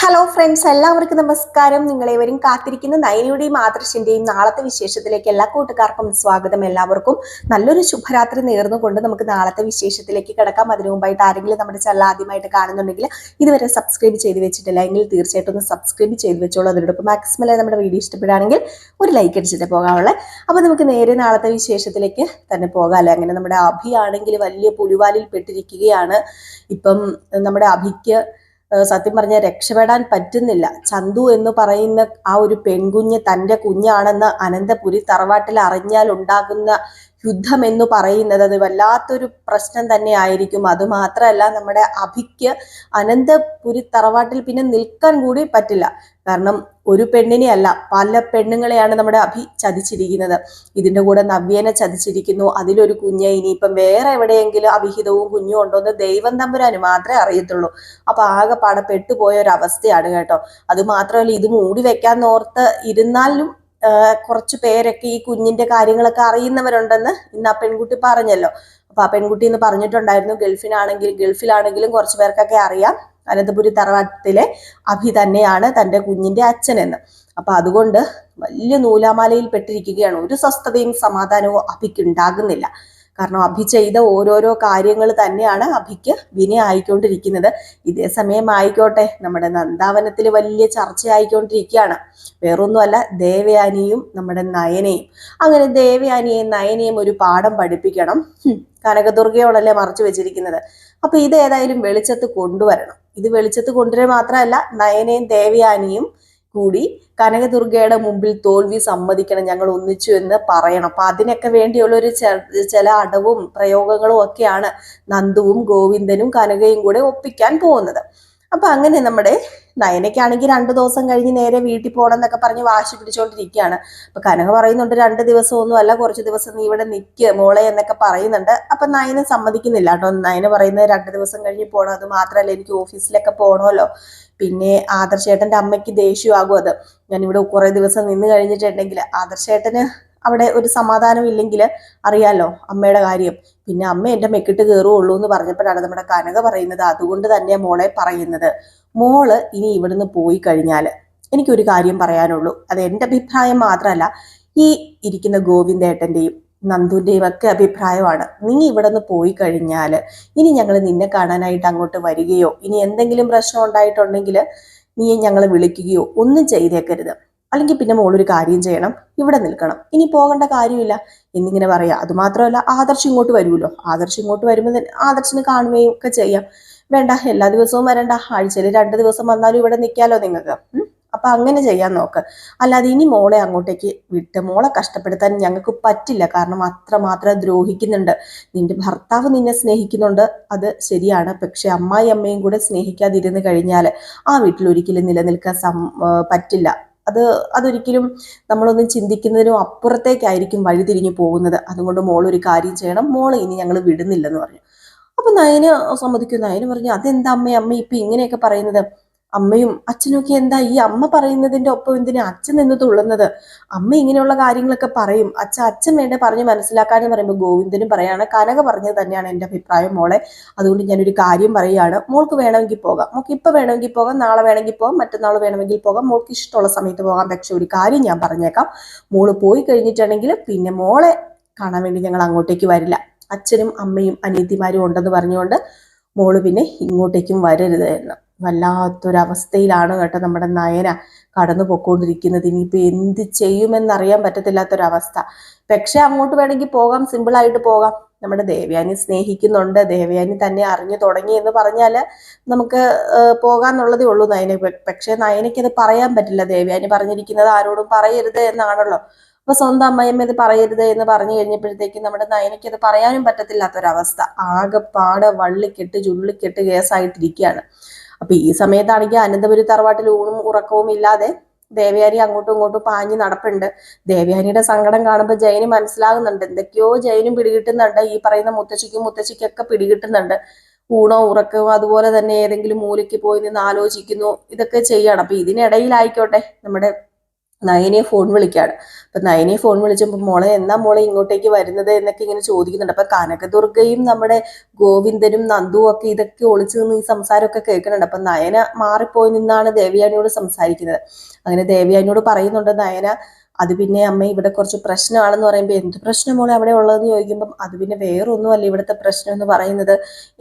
Hello friends, എല്ലാവർക്കും നമസ്കാരം. നിങ്ങളേവരും കാത്തിരിക്കുന്ന നയനയുടെയും ആദർശിന്റെയും നാളത്തെ വിശേഷത്തിലേക്ക് എല്ലാ കൂട്ടുകാർക്കും സ്വാഗതം. എല്ലാവർക്കും നല്ലൊരു ശുഭരാത്രി നേർന്നുകൊണ്ട് നമുക്ക് നാളത്തെ വിശേഷത്തിലേക്ക് കിടക്കാം. അതിനു മുമ്പായിട്ട് ആരെങ്കിലും നമ്മുടെ ചാനൽ ആദ്യമായിട്ട് കാണുന്നുണ്ടെങ്കിൽ ഇതുവരെ സബ്സ്ക്രൈബ് ചെയ്ത് വെച്ചിട്ടില്ല എങ്കിൽ തീർച്ചയായിട്ടും ഒന്ന് സബ്സ്ക്രൈബ് ചെയ്ത് വെച്ചോളൂ. അതിനോടൊപ്പം മാക്സിമം നമ്മുടെ വീഡിയോ ഇഷ്ടപ്പെടുകയാണെങ്കിൽ ഒരു ലൈക്ക് അടിച്ചിട്ട് പോകാവുള്ളത്. അപ്പോൾ നമുക്ക് നേരെ നാളത്തെ വിശേഷത്തിലേക്ക് തന്നെ പോകാമല്ലേ. അങ്ങനെ നമ്മുടെ അഭിയാണെങ്കിൽ വലിയ പുലിവാലിൽ പെട്ടിരിക്കുകയാണ്. ഇപ്പം നമ്മുടെ അഭിക്ക് സത്യം പറഞ്ഞാൽ രക്ഷപ്പെടാൻ പറ്റുന്നില്ല. ചന്തു എന്ന് പറയുന്ന ആ ഒരു പെൺകുഞ്ഞ് തൻ്റെ കുഞ്ഞാണെന്ന് അനന്തപുരി തറവാട്ടിൽ അറിഞ്ഞാൽ ഉണ്ടാകുന്ന യുദ്ധം എന്ന് പറയുന്നത് അത് വല്ലാത്തൊരു പ്രശ്നം തന്നെ ആയിരിക്കും. അതുമാത്രമല്ല, നമ്മുടെ അഭിക്ക് അനന്തപുരി തറവാട്ടിൽ പിന്നെ നിൽക്കാൻ കൂടി പറ്റില്ല. കാരണം ഒരു പെണ്ണിനെ അല്ല, പല പെണ്ണുങ്ങളെയാണ് നമ്മുടെ അഭി ചതിച്ചിരിക്കുന്നത്. ഇതിൻ്റെ കൂടെ നവ്യേനെ ചതിച്ചിരിക്കുന്നു. അതിലൊരു കുഞ്ഞ് ഇനിയിപ്പം വേറെ എവിടെയെങ്കിലും അവിഹിതവും കുഞ്ഞും ഉണ്ടോ എന്ന് ദൈവം തമ്പുരാന് മാത്രമേ അറിയത്തുള്ളൂ. അപ്പൊ ആകെപ്പാടെ പെട്ടുപോയ ഒരു അവസ്ഥയാണ് കേട്ടോ. അത് മാത്രമല്ല, ഇത് മൂടി വെക്കാൻ ഓർത്ത് ഇരുന്നാലും കുറച്ചു പേരൊക്കെ ഈ കുഞ്ഞിന്റെ കാര്യങ്ങളൊക്കെ അറിയുന്നവരുണ്ടെന്ന് ഇന്ന് ആ പെൺകുട്ടി പറഞ്ഞല്ലോ. അപ്പൊ ആ പെൺകുട്ടി എന്ന് പറഞ്ഞിട്ടുണ്ടായിരുന്നു ഗൾഫിലാണെങ്കിലും കുറച്ചു പേർക്കൊക്കെ അറിയാം അനന്തപുരി തറവാട്ടിലെ അഭി തന്നെയാണ് തൻ്റെ കുഞ്ഞിന്റെ അച്ഛനെന്ന്. അപ്പൊ അതുകൊണ്ട് വലിയ നൂലാമാലയിൽ പെട്ടിരിക്കുകയാണ്. ഒരു സ്വസ്ഥതയും സമാധാനവും അഭിക്ക് ഉണ്ടാകുന്നില്ല. കാരണം അഭി ചെയ്ത ഓരോരോ കാര്യങ്ങൾ തന്നെയാണ് അഭിക്ക് വിനയായിക്കൊണ്ടിരിക്കുന്നത്. ഇതേ സമയം ആയിക്കോട്ടെ, നമ്മുടെ നന്ദാവനത്തിൽ വലിയ ചർച്ചയായിക്കൊണ്ടിരിക്കുകയാണ്. വേറൊന്നുമല്ല, ദേവയാനിയും നമ്മുടെ നയനയും. അങ്ങനെ ദേവയാനിയെയും നയനയും ഒരു പാഠം പഠിപ്പിക്കണം. കനകദുർഗയോടല്ലേ മറച്ചു വെച്ചിരിക്കുന്നത്. അപ്പൊ ഇത് ഏതായാലും വെളിച്ചത്ത് കൊണ്ടുവരണം. ഇത് വെളിച്ചത്ത് കൊണ്ടുവരാൻ മാത്രമല്ല, നയനയും ദേവയാനിയും കൂടി കനകദുർഗയുടെ മുമ്പിൽ തോൽവി സമ്മതിക്കണം, ഞങ്ങൾ ഒന്നിച്ചു എന്ന് പറയണം. അപ്പൊ അതിനൊക്കെ വേണ്ടിയുള്ളൊരു ചില അടവും പ്രയോഗങ്ങളും ഒക്കെയാണ് നന്ദുവും ഗോവിന്ദനും കനകയും കൂടെ ഒപ്പിക്കാൻ പോകുന്നത്. അപ്പൊ അങ്ങനെ നമ്മുടെ നയനയ്ക്കാണെങ്കിൽ 2 ദിവസം കഴിഞ്ഞ് നേരെ വീട്ടിൽ പോകണം എന്നൊക്കെ പറഞ്ഞ് വാശി പിടിച്ചോണ്ടിരിക്കുകയാണ്. അപ്പൊ കനക പറയുന്നുണ്ട് 2 ദിവസമൊന്നും അല്ല, കുറച്ച് ദിവസം നീ ഇവിടെ നിൽക്കുക മോളെ എന്നൊക്കെ പറയുന്നുണ്ട്. അപ്പൊ നയന സമ്മതിക്കുന്നില്ല കേട്ടോ. നയന പറയുന്നത് 2 ദിവസം കഴിഞ്ഞ് പോകണം. അത് മാത്രമല്ല, എനിക്ക് ഓഫീസിലൊക്കെ പോകണമല്ലോ. പിന്നെ ആദർശേട്ടന്റെ അമ്മയ്ക്ക് ദേഷ്യമാകും. അത് ഞാനിവിടെ കുറെ ദിവസം നിന്ന് കഴിഞ്ഞിട്ടുണ്ടെങ്കിൽ ആദർശേട്ടന് അവിടെ ഒരു സമാധാനം ഇല്ലെങ്കിൽ അറിയാലോ അമ്മയുടെ കാര്യം. പിന്നെ അമ്മ എൻ്റെ മെക്കിട്ട് കയറുള്ളൂ എന്ന് പറഞ്ഞപ്പോഴാണ് നമ്മുടെ കനക പറയുന്നത്, അതുകൊണ്ട് തന്നെ മോളെ പറയുന്നത്, മോള് ഇനി ഇവിടുന്ന് പോയി കഴിഞ്ഞാൽ എനിക്കൊരു കാര്യം പറയാനുള്ളൂ. അത് എൻ്റെ അഭിപ്രായം മാത്രമല്ല, ഈ ഇരിക്കുന്ന ഗോവിന്ദേട്ടൻ്റെയും നന്ദുവിൻ്റെയും ഒക്കെ അഭിപ്രായമാണ്. നീ ഇവിടെ നിന്ന് പോയി കഴിഞ്ഞാൽ ഇനി ഞങ്ങൾ നിന്നെ കാണാനായിട്ട് അങ്ങോട്ട് വരികയോ ഇനി എന്തെങ്കിലും പ്രശ്നം ഉണ്ടായിട്ടുണ്ടെങ്കിൽ നീ ഞങ്ങളെ വിളിക്കുകയോ ഒന്നും ചെയ്തേക്കരുത്. അല്ലെങ്കിൽ പിന്നെ മോളൊരു കാര്യം ചെയ്യണം, ഇവിടെ നിൽക്കണം, ഇനി പോകേണ്ട കാര്യമില്ല എന്നിങ്ങനെ പറയാം. അതുമാത്രമല്ല, ആദർശ് ഇങ്ങോട്ട് വരുമല്ലോ. ആദർശ് ഇങ്ങോട്ട് വരുമ്പോൾ ആദർശിനെ കാണുകയും ഒക്കെ ചെയ്യാം. വേണ്ട, എല്ലാ ദിവസവും വരണ്ട, ആഴ്ചയിൽ 2 ദിവസം വന്നാലും ഇവിടെ നിൽക്കാലോ നിങ്ങൾക്ക്. അപ്പൊ അങ്ങനെ ചെയ്യാൻ നോക്ക്. അല്ലാതെ ഇനി മോളെ അങ്ങോട്ടേക്ക് വിട്ട് മോളെ കഷ്ടപ്പെടുത്താൻ ഞങ്ങൾക്ക് പറ്റില്ല. കാരണം അത്രമാത്രം ദ്രോഹിക്കുന്നുണ്ട്. നിന്റെ ഭർത്താവ് നിന്നെ സ്നേഹിക്കുന്നുണ്ട്, അത് ശരിയാണ്. പക്ഷെ അമ്മയും കൂടെ സ്നേഹിക്കാതിരുന്ന് കഴിഞ്ഞാൽ ആ വീട്ടിൽ ഒരിക്കലും നിലനിൽക്കാൻ പറ്റില്ല. അതൊരിക്കലും നമ്മളൊന്നും ചിന്തിക്കുന്നതിനും അപ്പുറത്തേക്കായിരിക്കും വഴിതിരിഞ്ഞു പോകുന്നത്. അതുകൊണ്ട് മോളൊരു കാര്യം ചെയ്യണം, മോളെ ഇനി ഞങ്ങൾ വിടുന്നില്ലെന്ന് പറഞ്ഞു. അപ്പൊ നയന് സമ്മതിക്കും. നയന് പറഞ്ഞു, അതെന്താ അമ്മ ഇപ്പൊ ഇങ്ങനെയൊക്കെ പറയുന്നത്? അമ്മയും അച്ഛനും ഒക്കെ എന്താ ഈ അമ്മ പറയുന്നതിന്റെ ഒപ്പം എന്തിനാ അച്ഛൻ നിന്ന് തുള്ളുന്നത്? അമ്മ ഇങ്ങനെയുള്ള കാര്യങ്ങളൊക്കെ പറയും, അച്ഛൻ വേണ്ട പറഞ്ഞ് മനസ്സിലാക്കാന്ന് പറയുമ്പോൾ ഗോവിന്ദനും പറയാണ്, കനക പറഞ്ഞത് തന്നെയാണ് എൻ്റെ അഭിപ്രായം മോളെ. അതുകൊണ്ട് ഞാനൊരു കാര്യം പറയുകയാണ്, മോൾക്ക് വേണമെങ്കിൽ പോകാം, മോൾക്ക് ഇപ്പൊ വേണമെങ്കിൽ പോകാം, നാളെ വേണമെങ്കിൽ പോകാം, മറ്റന്നാൾ വേണമെങ്കിൽ പോകാം, മോൾക്ക് ഇഷ്ടമുള്ള സമയത്ത് പോകാം. പക്ഷെ ഒരു കാര്യം ഞാൻ പറഞ്ഞേക്കാം, മോള് പോയി കഴിഞ്ഞിട്ടുണ്ടെങ്കിൽ പിന്നെ മോളെ കാണാൻ വേണ്ടി ഞങ്ങൾ അങ്ങോട്ടേക്ക് വരില്ല. അച്ഛനും അമ്മയും അനിയത്തിമാരും ഉണ്ടെന്ന് പറഞ്ഞുകൊണ്ട് മോള് പിന്നെ ഇങ്ങോട്ടേക്കും വരരുത് എന്ന്. വല്ലാത്തൊരവസ്ഥയിലാണ് കേട്ടോ നമ്മുടെ നയന കടന്നു പൊക്കോണ്ടിരിക്കുന്നത്. ഇനിയിപ്പോ എന്ത് ചെയ്യുമെന്നറിയാൻ പറ്റത്തില്ലാത്തൊരവസ്ഥ. പക്ഷെ അങ്ങോട്ട് വേണമെങ്കിൽ പോകാം, സിമ്പിളായിട്ട് പോകാം. നമ്മുടെ ദേവയാനി സ്നേഹിക്കുന്നുണ്ട്, ദേവയാനി തന്നെ അറിഞ്ഞു തുടങ്ങി എന്ന് പറഞ്ഞാല് നമുക്ക് പോകാന്നുള്ളതേ ഉള്ളൂ നയന. പക്ഷെ നയനയ്ക്കത് പറയാൻ പറ്റില്ല. ദേവയാനി പറഞ്ഞിരിക്കുന്നത് ആരോടും പറയരുത് എന്നാണല്ലോ. അപ്പൊ സ്വന്തം അമ്മയമ്മ ഇത് പറയരുത് എന്ന് പറഞ്ഞു കഴിഞ്ഞപ്പോഴത്തേക്കും നമ്മുടെ നയനയ്ക്ക് അത് പറയാനും പറ്റത്തില്ലാത്തൊരവസ്ഥ. ആകെപ്പാടെ വള്ളിക്കെട്ട് ചുള്ളിക്കെട്ട് കേസായിട്ടിരിക്കുകയാണ്. അപ്പൊ ഈ സമയത്താണെങ്കിൽ അനന്തപുരി തറവാട്ടിൽ ഊണും ഉറക്കവും ഇല്ലാതെ ദേവയാനി അങ്ങോട്ടും ഇങ്ങോട്ടും പാഞ്ഞു നടപ്പുണ്ട്. ദേവയാനിയുടെ സങ്കടം കാണുമ്പോൾ ജയന് മനസ്സിലാകുന്നുണ്ട്, എന്തൊക്കെയോ ജയനും പിടികിട്ടുന്നുണ്ട്. ഈ പറയുന്ന മുത്തശ്ശിക്കൊക്കെ പിടികിട്ടുന്നുണ്ട്. ഊണോ ഉറക്കവും അതുപോലെ തന്നെ ഏതെങ്കിലും മൂലയ്ക്ക് പോയി നിന്ന് ആലോചിക്കുന്നു, ഇതൊക്കെ ചെയ്യണം. അപ്പൊ ഇതിനിടയിലായിക്കോട്ടെ നമ്മുടെ നയനെ ഫോൺ വിളിക്കാണ്. അപ്പൊ നയനെ ഫോൺ വിളിച്ചപ്പോൾ മോളെ എന്നാ മോളെ ഇങ്ങോട്ടേക്ക് വരുന്നത് എന്നൊക്കെ ഇങ്ങനെ ചോദിക്കുന്നുണ്ട്. അപ്പൊ കനകദുർഗയും നമ്മുടെ ഗോവിന്ദനും നന്ദുവും ഒക്കെ ഇതൊക്കെ ഒളിച്ചു നിന്ന് ഈ സംസാരമൊക്കെ കേൾക്കുന്നുണ്ട്. അപ്പൊ നയന മാറിപ്പോയി നിന്നാണ് ദേവയാനിയോട് സംസാരിക്കുന്നത്. അങ്ങനെ ദേവയാനിയോട് പറയുന്നുണ്ട് നയന, അത് പിന്നെ അമ്മ ഇവിടെ കുറച്ച് പ്രശ്നമാണെന്ന് പറയുമ്പോൾ എന്ത് പ്രശ്നം മോളെ അവിടെ ഉള്ളതെന്ന് ചോദിക്കുമ്പം അത് പിന്നെ വേറൊന്നുമല്ല ഇവിടുത്തെ പ്രശ്നം എന്ന് പറയുന്നത്,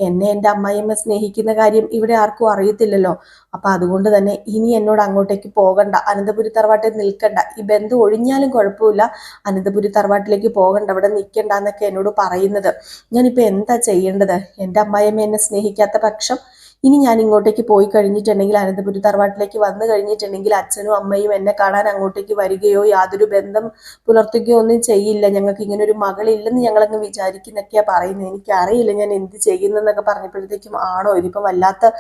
എന്നെ എൻ്റെ അമ്മായിയമ്മ സ്നേഹിക്കുന്ന കാര്യം ഇവിടെ ആർക്കും അറിയത്തില്ലല്ലോ. അപ്പൊ അതുകൊണ്ട് തന്നെ ഇനി എന്നോട് അങ്ങോട്ടേക്ക് പോകണ്ട, അനന്തപുരി തറവാട്ടിൽ നിൽക്കണ്ട, ഈ ബന്ധം ഒഴിഞ്ഞാലും കുഴപ്പമില്ല, അനന്തപുരി തറവാട്ടിലേക്ക് പോകണ്ട, അവിടെ നിൽക്കണ്ട എന്നൊക്കെ എന്നോട് പറയുന്നത്. ഞാനിപ്പോ എന്താ ചെയ്യേണ്ടത്? എൻ്റെ അമ്മായിയമ്മ എന്നെ സ്നേഹിക്കാത്ത പക്ഷം ഇനി ഞാൻ ഇങ്ങോട്ടേക്ക് പോയി കഴിഞ്ഞിട്ടുണ്ടെങ്കിൽ, അനന്തപുരി തറവാട്ടിലേക്ക് വന്നു കഴിഞ്ഞിട്ടുണ്ടെങ്കിൽ അച്ഛനും അമ്മയും എന്നെ കാണാൻ അങ്ങോട്ടേക്ക് വരികയോ യാതൊരു ബന്ധം പുലർത്തുകയോ ഒന്നും ചെയ്യില്ല. ഞങ്ങൾക്ക് ഇങ്ങനെ ഒരു മകളില്ലെന്ന് ഞങ്ങളങ്ങ് വിചാരിക്കുന്നൊക്കെയാ പറയുന്നത്. എനിക്കറിയില്ല ഞാൻ എന്ത് ചെയ്യുന്നതെന്നൊക്കെ പറഞ്ഞപ്പോഴത്തേക്കും, ആണോ ഇതിപ്പോ വല്ലാത്ത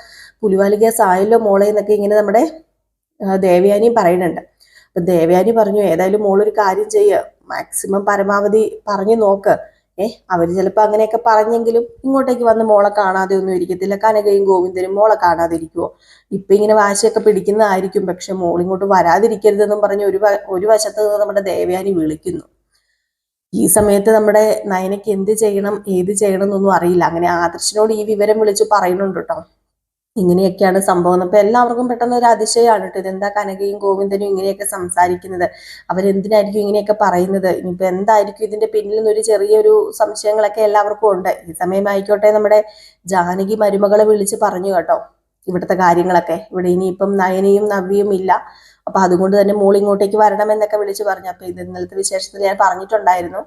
പുലിവാലി കേസ് ആയല്ലോ മോളെ എന്നൊക്കെ ഇങ്ങനെ നമ്മുടെ ദേവയാനിയും പറയുന്നുണ്ട്. അപ്പൊ ദേവയാനി പറഞ്ഞു, ഏതായാലും മോളൊരു കാര്യം ചെയ്യുക, മാക്സിമം പരമാവധി പറഞ്ഞു നോക്ക്. അവര് ചിലപ്പോ അങ്ങനെയൊക്കെ പറഞ്ഞെങ്കിലും ഇങ്ങോട്ടേക്ക് വന്ന് മോളെ കാണാതെ ഒന്നും ഇരിക്കത്തില്ല. കനകയും ഗോവിന്ദനും മോളെ കാണാതെ ഇരിക്കുവോ? ഇപ്പൊ ഇങ്ങനെ വാശിയൊക്കെ പിടിക്കുന്നതായിരിക്കും, പക്ഷെ മോളിങ്ങോട്ട് വരാതിരിക്കരുതെന്നും പറഞ്ഞ് ഒരു വശത്ത് നിന്ന് നമ്മുടെ ദേവയാനി വിളിക്കുന്നു. ഈ സമയത്ത് നമ്മുടെ നയനയ്ക്ക് എന്ത് ചെയ്യണം ഏത് ചെയ്യണം എന്നൊന്നും അറിയില്ല. അങ്ങനെ ആദർശിനോട് ഈ വിവരം വിളിച്ച് പറയുന്നുണ്ട് കേട്ടോ, ഇങ്ങനെയൊക്കെയാണ് സംഭവം. അപ്പൊ എല്ലാവർക്കും പെട്ടെന്ന് ഒരു അതിശയമാണ് കേട്ടോ, ഇതെന്താ കനകയും ഗോവിന്ദനും ഇങ്ങനെയൊക്കെ സംസാരിക്കുന്നത്, അവരെന്തിനായിരിക്കും ഇങ്ങനെയൊക്കെ പറയുന്നത്, ഇനിയിപ്പോ എന്തായിരിക്കും ഇതിന്റെ പിന്നിൽ നിന്നൊരു ചെറിയൊരു സംശയങ്ങളൊക്കെ എല്ലാവർക്കും ഉണ്ട്. ഈ സമയമായിക്കോട്ടെ നമ്മുടെ ജാനകി മരുമകളെ വിളിച്ച് പറഞ്ഞു കേട്ടോ ഇവിടുത്തെ കാര്യങ്ങളൊക്കെ, ഇവിടെ ഇനിയിപ്പം നയനയും നവ്യയും ഇല്ല, അപ്പൊ അതുകൊണ്ട് തന്നെ മോൾ ഇങ്ങോട്ടേക്ക് വരണം എന്നൊക്കെ വിളിച്ചു പറഞ്ഞു. അപ്പൊ ഇത് ഇന്നലത്തെ വിശേഷത്തിൽ ഞാൻ പറഞ്ഞിട്ടുണ്ടായിരുന്നു.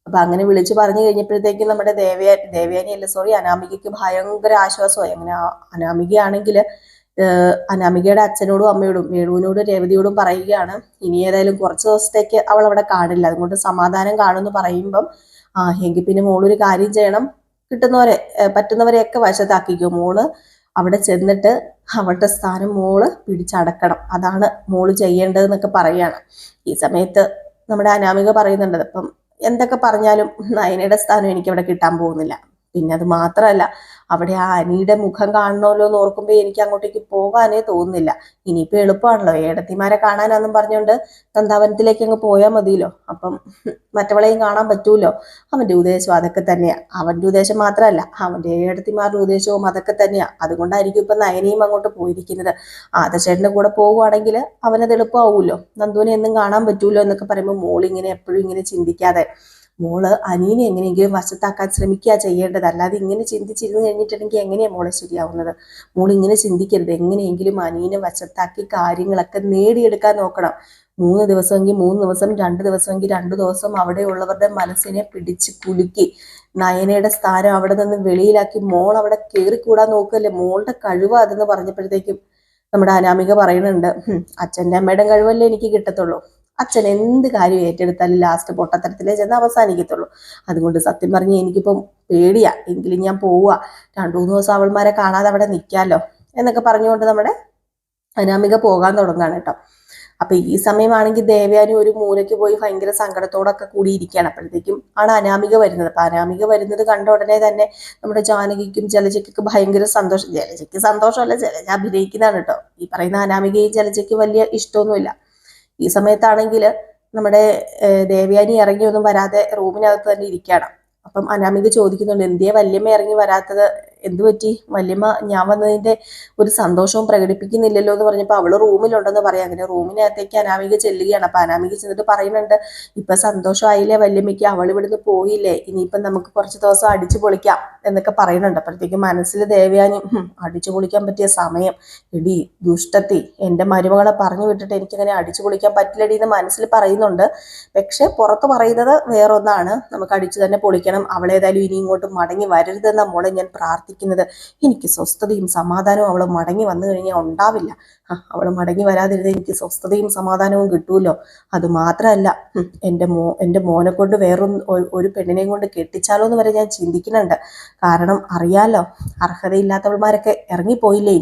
അപ്പൊ അങ്ങനെ വിളിച്ചു പറഞ്ഞു കഴിഞ്ഞപ്പോഴത്തേക്കും നമ്മുടെ ദേവയാനി അല്ല സോറി അനാമികയ്ക്ക് ഭയങ്കര ആശ്വാസമായി. അങ്ങനെ അനാമികയാണെങ്കിൽ അനാമികയുടെ അച്ഛനോടും അമ്മയോടും വേണുവിനോടും രേവതിയോടും പറയുകയാണ്, ഇനി ഏതായാലും കുറച്ച് ദിവസത്തേക്ക് അവൾ അവിടെ കാണില്ല, അതുകൊണ്ട് സമാധാനം കാണുമെന്ന് പറയുമ്പം, എങ്കിൽ പിന്നെ മോളൊരു കാര്യം ചെയ്യണം, കിട്ടുന്നവരെ പറ്റുന്നവരെയൊക്കെ വശത്താക്കിക്കോ, മോള് അവിടെ ചെന്നിട്ട് അവളുടെ സ്ഥാനം മോള് പിടിച്ചടക്കണം, അതാണ് മോള് ചെയ്യേണ്ടതെന്നൊക്കെ പറയാണ്. ഈ സമയത്ത് നമ്മുടെ അനാമിക പറയുന്നുണ്ട്, അപ്പം എന്തൊക്കെ പറഞ്ഞാലും നയനയുടെ സ്ഥാനം എനിക്ക് അവിടെ കിട്ടാൻ പോകുന്നില്ല. പിന്നെ അത് മാത്രമല്ല, അവിടെ ആ അനിയുടെ മുഖം കാണണമല്ലോ എന്ന് ഓർക്കുമ്പോൾ എനിക്ക് അങ്ങോട്ടേക്ക് പോകാനേ തോന്നുന്നില്ല. ഇനിയിപ്പോ എളുപ്പമാണല്ലോ, ഏടത്തിമാരെ കാണാനാന്നും പറഞ്ഞുകൊണ്ട് നന്ദാവനത്തിലേക്ക് അങ്ങ് പോയാൽ മതിയല്ലോ, അപ്പം മറ്റവളെയും കാണാൻ പറ്റൂല്ലോ. അവന്റെ ഉദ്ദേശം അതൊക്കെ തന്നെയാ, അവന്റെ ഉദ്ദേശം മാത്രമല്ല അവന്റെ ഏടത്തിമാരുടെ ഉദ്ദേശവും അതൊക്കെ തന്നെയാ. അതുകൊണ്ടായിരിക്കും ഇപ്പൊ നയനയും അങ്ങോട്ട് പോയിരിക്കുന്നത്. ആദർശേട്ടന്റെ കൂടെ പോകുവാണെങ്കിൽ അവനത് എളുപ്പമാവുമല്ലോ, നന്ദുവിനെ എന്നും കാണാൻ പറ്റൂല്ലോ എന്നൊക്കെ പറയുമ്പോൾ മോളിങ്ങനെ എപ്പോഴും ഇങ്ങനെ ചിന്തിക്കാതെ മോള് അനീനെ എങ്ങനെയെങ്കിലും വശത്താക്കാൻ ശ്രമിക്കുക ചെയ്യേണ്ടത്, അല്ലാതെ ഇങ്ങനെ ചിന്തിച്ചിരുന്ന് കഴിഞ്ഞിട്ടുണ്ടെങ്കിൽ എങ്ങനെയാ മോളെ ശരിയാവുന്നത്? മോൾ ഇങ്ങനെ ചിന്തിക്കരുത്, എങ്ങനെയെങ്കിലും അനീനെ വശത്താക്കി കാര്യങ്ങളൊക്കെ നേടിയെടുക്കാൻ നോക്കണം. 3 ദിവസമെങ്കിൽ 3 ദിവസം, 2 ദിവസമെങ്കിൽ 2 ദിവസം അവിടെയുള്ളവരുടെ മനസ്സിനെ പിടിച്ച് കുലുക്കി നയനയുടെ സ്ഥാനം അവിടെ നിന്ന് വെളിയിലാക്കി മോൾ അവിടെ കയറിക്കൂടാൻ നോക്കല്ലേ, മോളുടെ കഴിവ് അതെന്ന് പറഞ്ഞപ്പോഴത്തേക്കും നമ്മുടെ അനാമിക പറയുന്നുണ്ട്, അച്ഛൻ്റെ അമ്മയുടെ കഴിവല്ലേ എനിക്ക് കിട്ടത്തുള്ളൂ, അച്ഛൻ എന്ത് കാര്യം ഏറ്റെടുത്താലും ലാസ്റ്റ് പൊട്ടത്തരത്തിലേ ചെന്ന് അവസാനിക്കത്തുള്ളൂ. അതുകൊണ്ട് സത്യം പറഞ്ഞ് എനിക്കിപ്പം പേടിയാ, എങ്കിലും ഞാൻ പോവുക, 2-3 ദിവസം അവൾമാരെ കാണാതെ അവിടെ നിൽക്കാമല്ലോ എന്നൊക്കെ പറഞ്ഞുകൊണ്ട് നമ്മുടെ അനാമിക പോകാൻ തുടങ്ങുകയാണ് കേട്ടോ. അപ്പൊ ഈ സമയമാണെങ്കിൽ ദേവയാനി ഒരു മൂലയ്ക്ക് പോയി ഭയങ്കര സങ്കടത്തോടൊക്കെ കൂടിയിരിക്കുകയാണ്. അപ്പോഴത്തേക്കും ആണ് അനാമിക വരുന്നത്. അപ്പൊ അനാമിക വരുന്നത് കണ്ട ഉടനെ തന്നെ നമ്മുടെ ജാനകിക്കും ജലജയ്ക്കൊക്കെ ഭയങ്കര സന്തോഷം. ജലജയ്ക്ക് സന്തോഷമല്ല, ജലജ അഭിനയിക്കുന്നതാണ് കേട്ടോ. ഈ പറയുന്ന അനാമികയും ജലജയ്ക്ക് വലിയ ഇഷ്ടമൊന്നുമില്ല. ഈ സമയത്താണെങ്കിൽ നമ്മുടെ ദേവയാനി ഇറങ്ങിയൊന്നും വരാതെ റൂമിനകത്ത് തന്നെ ഇരിക്കുകയാണ്. അപ്പം അനാമിക ചോദിക്കുന്നുണ്ട്, എന്തിയെ വല്യമ്മ ഇറങ്ങി വരാത്തത്, എന്തു പറ്റി? വല്യമ്മ ഞാൻ വന്നതിന്റെ ഒരു സന്തോഷവും പ്രകടിപ്പിക്കുന്നില്ലല്ലോ എന്ന് പറഞ്ഞപ്പോൾ അവള് റൂമിലുണ്ടെന്ന് പറയാം. അങ്ങനെ റൂമിനകത്തേക്ക് അനാമിക ചെല്ലുകയാണ്. അപ്പൊ അനാമിക ചെന്നിട്ട് പറയുന്നുണ്ട്, ഇപ്പൊ സന്തോഷമായില്ലേ വല്യമ്മയ്ക്ക്, അവൾ ഇവിടുന്ന് പോയില്ലേ, ഇനിയിപ്പം നമുക്ക് കുറച്ച് ദിവസം അടിച്ചു പൊളിക്കാം എന്നൊക്കെ പറയുന്നുണ്ട്. അപ്പോഴത്തേക്കും മനസ്സിൽ ദേവയാനി, അടിച്ചു പൊളിക്കാൻ പറ്റിയ സമയം, എടി ദുഷ്ടത്തി, എൻ്റെ മരുമകളെ പറഞ്ഞു വിട്ടിട്ട് എനിക്കങ്ങനെ അടിച്ചു പൊളിക്കാൻ പറ്റില്ലടി എന്ന് മനസ്സിൽ പറയുന്നുണ്ട്. പക്ഷെ പുറത്ത് പറയുന്നത് വേറൊന്നാണ്, നമുക്ക് അടിച്ചു തന്നെ പൊളിക്കണം, അവളേതായാലും ഇനി ഇങ്ങോട്ട് മടങ്ങി വരരുതെന്ന മോളെ ഞാൻ പ്രാർത്ഥിക്കുന്നത്. എനിക്ക് സ്വസ്ഥതയും സമാധാനവും അവൾ മടങ്ങി വന്നു കഴിഞ്ഞാൽ ഉണ്ടാവില്ല. അവൾ മടങ്ങി വരാതിരുന്ന് എനിക്ക് സ്വസ്ഥതയും സമാധാനവും കിട്ടുമല്ലോ. അത് മാത്രമല്ല, എൻ്റെ മോനെ കൊണ്ട് ഒരു പെണ്ണിനെയും കൊണ്ട് കെട്ടിച്ചാലോ എന്ന് വരെ ഞാൻ ചിന്തിക്കുന്നുണ്ട്. കാരണം അറിയാലോ, അർഹതയില്ലാത്തവന്മാരൊക്കെ ഇറങ്ങിപ്പോയില്ലേ,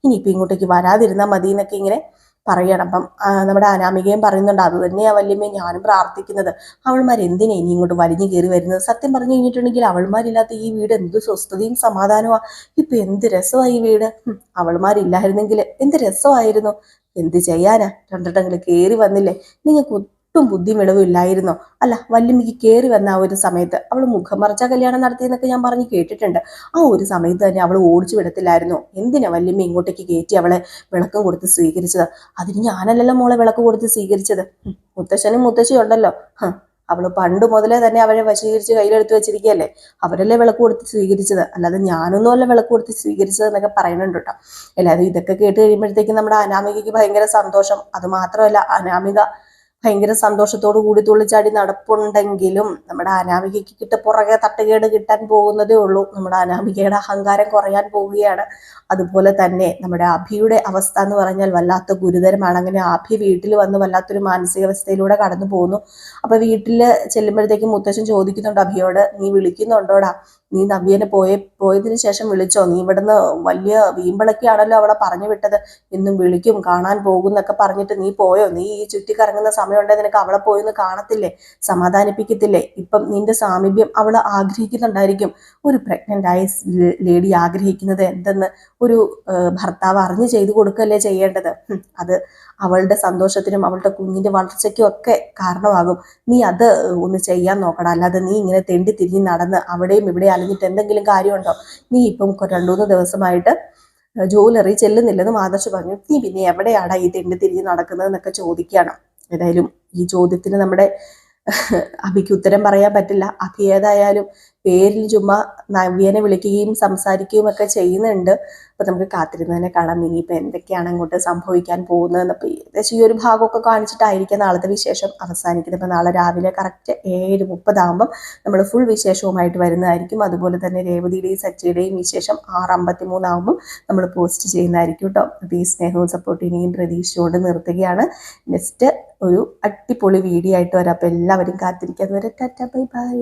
ഇനിയിപ്പോൾ ഇങ്ങോട്ടേക്ക് വരാതിരുന്നാൽ മതി എന്നൊക്കെ ഇങ്ങനെ പറയണം. അപ്പം നമ്മുടെ അനാമികയും പറയുന്നുണ്ട്, അത് തന്നെയാ വല്യമ്മേ ഞാനും പ്രാർത്ഥിക്കുന്നത്. അവൾമാർ എന്തിനാ ഇനി ഇങ്ങോട്ട് വലിഞ്ഞു കയറി വരുന്നത്? സത്യം പറഞ്ഞു കഴിഞ്ഞിട്ടുണ്ടെങ്കിൽ അവൾമാരില്ലാത്ത ഈ വീട് എന്ത് സ്വസ്ഥതയും സമാധാനമാ, ഇപ്പൊ എന്ത് രസമായി ഈ വീട്. അവൾമാരില്ലായിരുന്നെങ്കിൽ എന്ത് രസമായിരുന്നു എന്ത് ചെയ്യാനാ, രണ്ടെണ്ണങ്ങൾ കയറി വന്നില്ലേ, നിങ്ങൾക്ക് ഒട്ടും ബുദ്ധി മിളവില്ലായിരുന്നോ? അല്ല, വല്യമ്മയ്ക്ക് കയറി വന്ന ആ ഒരു സമയത്ത് അവൾ മുഖം മറച്ച കല്യാണം നടത്തിയെന്നൊക്കെ ഞാൻ പറഞ്ഞ് കേട്ടിട്ടുണ്ട്. ആ ഒരു സമയത്ത് തന്നെ അവൾ ഓടിച്ചു വിടത്തില്ലായിരുന്നോ? എന്തിനാ വല്യമ്മ ഇങ്ങോട്ടേക്ക് കയറ്റി അവളെ വിളക്കം കൊടുത്ത് സ്വീകരിച്ചത്? അതിന് ഞാനല്ലല്ലോ മോളെ വിളക്ക് കൊടുത്ത് സ്വീകരിച്ചത്, മുത്തശ്ശനും മുത്തശ്ശിയും ഉണ്ടല്ലോ. അവള് പണ്ട് മുതലേ തന്നെ അവരെ വശീകരിച്ച് കയ്യിലെടുത്ത് വെച്ചിരിക്കുകയല്ലേ, അവരല്ലേ വിളക്ക് കൊടുത്ത് സ്വീകരിച്ചത്, അല്ലാതെ ഞാനൊന്നും അല്ല വിളക്ക് കൊടുത്ത് സ്വീകരിച്ചത് എന്നൊക്കെ പറയുന്നുണ്ട് കേട്ടോ. എല്ലാവരും ഇതൊക്കെ കേട്ട് കഴിയുമ്പോഴത്തേക്കും നമ്മുടെ അനാമികയ്ക്ക് ഭയങ്കര സന്തോഷം. അത് മാത്രമല്ല, അനാമിക ഭയങ്കര സന്തോഷത്തോടു കൂടി തുള്ളിച്ചാടി നടപ്പുണ്ടെങ്കിലും നമ്മുടെ അനാമികയ്ക്ക് പുറകെ തട്ടുകേട് കിട്ടാൻ പോകുന്നതേ ഉള്ളൂ. നമ്മുടെ അനാമികയുടെ അഹങ്കാരം കുറയാൻ പോവുകയാണ്. അതുപോലെ തന്നെ നമ്മുടെ അഭിയുടെ അവസ്ഥ എന്ന് പറഞ്ഞാൽ വല്ലാത്ത ഗുരുതരമാണ്. അങ്ങനെ അഭി വീട്ടിൽ വന്ന് വല്ലാത്തൊരു മാനസികാവസ്ഥയിലൂടെ കടന്നു പോകുന്നു. അപ്പൊ വീട്ടിൽ ചെല്ലുമ്പോഴത്തേക്കും മുത്തശ്ശൻ ചോദിക്കുന്നുണ്ട് അഭിയോട്, നീ വിളിക്കുന്നുണ്ടോടാ, നീ നവ്യനെ പോയതിനു ശേഷം വിളിച്ചോ, നീ ഇവിടുന്ന് വലിയ വീമ്പളക്കിയാണല്ലോ അവളെ പറഞ്ഞു വിട്ടത്, എന്നും വിളിക്കും കാണാൻ പോകും എന്നൊക്കെ പറഞ്ഞിട്ട് നീ പോയോ? നീ ഈ ചുറ്റിക്കറങ്ങുന്ന സമയമുണ്ടെങ്കിൽ നിനക്ക് അവളെ പോയിന്ന് കാണത്തില്ലേ, സമാധാനിപ്പിക്കത്തില്ലേ? ഇപ്പം നിന്റെ സാമീപ്യം അവള് ആഗ്രഹിക്കുന്നുണ്ടായിരിക്കും. ഒരു പ്രഗ്നന്റ് ആയ ലേഡി ആഗ്രഹിക്കുന്നത് എന്തെന്ന് ഒരു ഭർത്താവ് അറിഞ്ഞു ചെയ്തു കൊടുക്കല്ലേ ചെയ്യേണ്ടത്. അത് അവളുടെ സന്തോഷത്തിനും അവളുടെ കുഞ്ഞിന്റെ വളർച്ചയ്ക്കും ഒക്കെ കാരണമാകും. നീ അത് ഒന്ന് ചെയ്യാൻ നോക്കണം, അല്ലാതെ നീ ഇങ്ങനെ തെണ്ടി തിരിഞ്ഞ് നടന്ന് അവിടെയും ഇവിടെ അലഞ്ഞിട്ട് എന്തെങ്കിലും കാര്യമുണ്ടോ? നീ ഇപ്പം 2-3 ദിവസമായിട്ട് ജ്വല്ലറി ചെല്ലുന്നില്ലെന്ന് ആദർശ് പറഞ്ഞു, നീ പിന്നെ എവിടെയാടാ ഈ തെണ്ടി തിരിഞ്ഞ് നടക്കുന്നത് എന്നൊക്കെ ചോദിക്കുകയാണ്. ഏതായാലും ഈ ചോദ്യത്തിന് നമ്മുടെ അഭിക്ക് ഉത്തരം പറയാൻ പറ്റില്ല. അഭി ഏതായാലും പേരിൽ ചുമ്മാ നവ്യനെ വിളിക്കുകയും സംസാരിക്കുകയും ഒക്കെ ചെയ്യുന്നുണ്ട്. അപ്പൊ നമുക്ക് കാത്തിരുന്ന് തന്നെ കാണാം ഇനിയിപ്പോൾ എന്തൊക്കെയാണ് അങ്ങോട്ട് സംഭവിക്കാൻ പോകുന്നതെന്ന്. അപ്പോൾ ഏകദേശം ഈ ഒരു ഭാഗമൊക്കെ കാണിച്ചിട്ടായിരിക്കും നാളത്തെ വിശേഷം അവസാനിക്കുന്നത്. അപ്പോൾ നാളെ രാവിലെ കറക്റ്റ് 7:30 ആകുമ്പം നമ്മൾ ഫുൾ വിശേഷവുമായിട്ട് വരുന്നതായിരിക്കും. അതുപോലെ തന്നെ രേവതിയുടെയും സച്ചിയുടെയും വിശേഷം 6:53 ആകുമ്പം നമ്മൾ പോസ്റ്റ് ചെയ്യുന്നതായിരിക്കും കേട്ടോ. അപ്പോൾ ഈ സ്നേഹവും സപ്പോർട്ടിനെയും പ്രതീക്ഷിച്ചുകൊണ്ട് നിർത്തുകയാണ്. നെക്സ്റ്റ് ഒരു അടിപൊളി വീഡിയോ ആയിട്ട് വരാം. അപ്പോൾ എല്ലാവരും കാത്തിരിക്കുക. അതുവരെ ടാറ്റ ബൈ ബൈ.